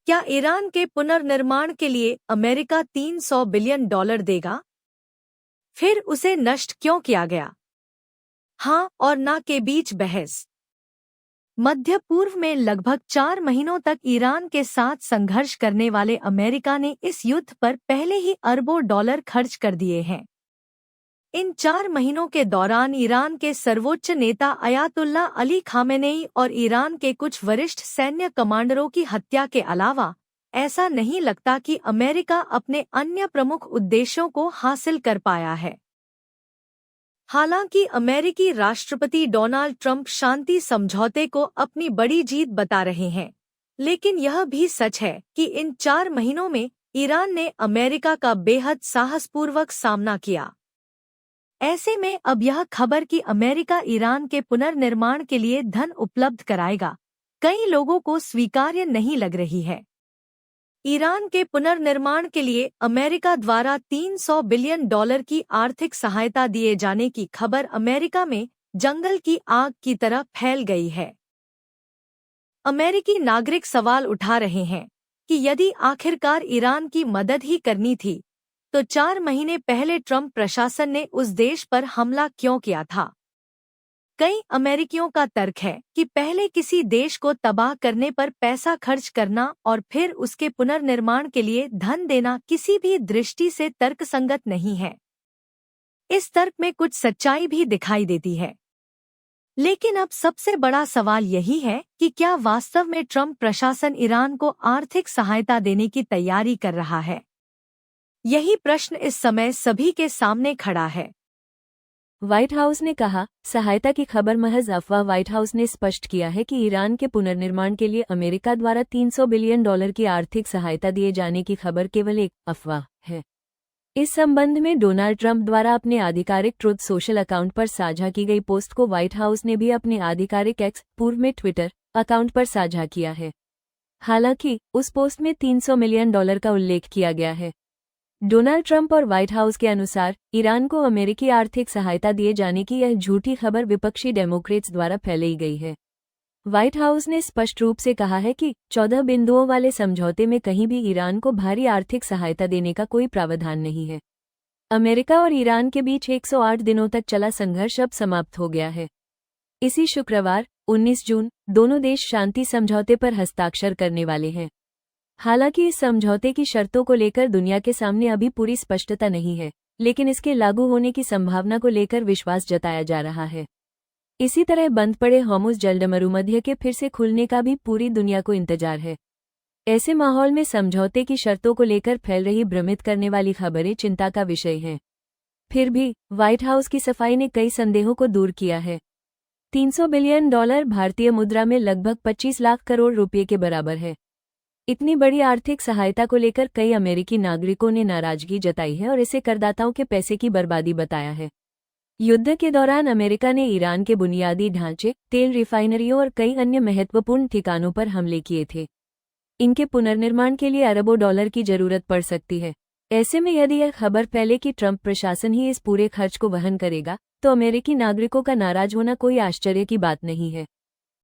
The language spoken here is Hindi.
क्या ईरान के पुनर्निर्माण के लिए अमेरिका $300 बिलियन देगा? फिर उसे नष्ट क्यों किया गया? हाँ और ना के बीच बहस। मध्य पूर्व में लगभग 4 महीनों तक ईरान के साथ संघर्ष करने वाले अमेरिका ने इस युद्ध पर पहले ही अरबों डॉलर खर्च कर दिए हैं। इन 4 महीनों के दौरान ईरान के सर्वोच्च नेता अयातुल्ला अली खामेनेई और ईरान के कुछ वरिष्ठ सैन्य कमांडरों की हत्या के अलावा ऐसा नहीं लगता कि अमेरिका अपने अन्य प्रमुख उद्देश्यों को हासिल कर पाया है। हालांकि अमेरिकी राष्ट्रपति डोनाल्ड ट्रंप शांति समझौते को अपनी बड़ी जीत बता रहे हैं, लेकिन यह भी सच है कि इन 4 महीनों में ईरान ने अमेरिका का बेहद साहसपूर्वक सामना किया। ऐसे में अब यह खबर कि अमेरिका ईरान के पुनर्निर्माण के लिए धन उपलब्ध कराएगा, कई लोगों को स्वीकार्य नहीं लग रही है। ईरान के पुनर्निर्माण के लिए अमेरिका द्वारा $300 बिलियन की आर्थिक सहायता दिए जाने की खबर अमेरिका में जंगल की आग की तरह फैल गई है। अमेरिकी नागरिक सवाल उठा रहे हैं कि यदि आखिरकार ईरान की मदद ही करनी थी, तो 4 महीने पहले ट्रंप प्रशासन ने उस देश पर हमला क्यों किया था? कई अमेरिकियों का तर्क है कि पहले किसी देश को तबाह करने पर पैसा खर्च करना और फिर उसके पुनर्निर्माण के लिए धन देना किसी भी दृष्टि से तर्कसंगत नहीं है। इस तर्क में कुछ सच्चाई भी दिखाई देती है। लेकिन अब सबसे बड़ा सवाल यही है कि क्या वास्तव में ट्रंप प्रशासन ईरान को आर्थिक सहायता देने की तैयारी कर रहा है? यही प्रश्न इस समय सभी के सामने खड़ा है। व्हाइट हाउस ने कहा, सहायता की खबर महज अफवाह। व्हाइट हाउस ने स्पष्ट किया है कि ईरान के पुनर्निर्माण के लिए अमेरिका द्वारा $300 बिलियन की आर्थिक सहायता दिए जाने की खबर केवल एक अफवाह है। इस संबंध में डोनाल्ड ट्रंप द्वारा अपने आधिकारिक ट्रुथ सोशल अकाउंट पर साझा की गई पोस्ट को व्हाइट हाउस ने भी अपने आधिकारिक एक्स पूर्व में ट्विटर अकाउंट पर साझा किया है। हालांकि उस पोस्ट में $300 मिलियन का उल्लेख किया गया है। डोनाल्ड ट्रंप और व्हाइट हाउस के अनुसार ईरान को अमेरिकी आर्थिक सहायता दिए जाने की यह झूठी खबर विपक्षी डेमोक्रेट्स द्वारा फैलाई गई है। व्हाइट हाउस ने स्पष्ट रूप से कहा है कि 14 बिंदुओं वाले समझौते में कहीं भी ईरान को भारी आर्थिक सहायता देने का कोई प्रावधान नहीं है। अमेरिका और ईरान के बीच 108 दिनों तक चला संघर्ष अब समाप्त हो गया है। इसी शुक्रवार 19 जून दोनों देश शांति समझौते पर हस्ताक्षर करने वाले हैं। हालांकि इस समझौते की शर्तों को लेकर दुनिया के सामने अभी पूरी स्पष्टता नहीं है, लेकिन इसके लागू होने की संभावना को लेकर विश्वास जताया जा रहा है। इसी तरह बंद पड़े हॉर्मुज़ जलमरुमध्य के फिर से खुलने का भी पूरी दुनिया को इंतजार है। ऐसे माहौल में समझौते की शर्तों को लेकर फैल रही भ्रमित करने वाली खबरें चिंता का विषय हैं। फिर भी व्हाइट हाउस की सफाई ने कई संदेहों को दूर किया है। $300 बिलियन भारतीय मुद्रा में लगभग 25 लाख करोड़ रुपये के बराबर है। इतनी बड़ी आर्थिक सहायता को लेकर कई अमेरिकी नागरिकों ने नाराजगी जताई है और इसे करदाताओं के पैसे की बर्बादी बताया है। युद्ध के दौरान अमेरिका ने ईरान के बुनियादी ढांचे, तेल रिफाइनरियों और कई अन्य महत्वपूर्ण ठिकानों पर हमले किए थे। इनके पुनर्निर्माण के लिए अरबों डॉलर की जरूरत पड़ सकती है। ऐसे में यदि यह खबर फैले कि ट्रंप प्रशासन ही इस पूरे खर्च को वहन करेगा, तो अमेरिकी नागरिकों का नाराज होना कोई आश्चर्य की बात नहीं है।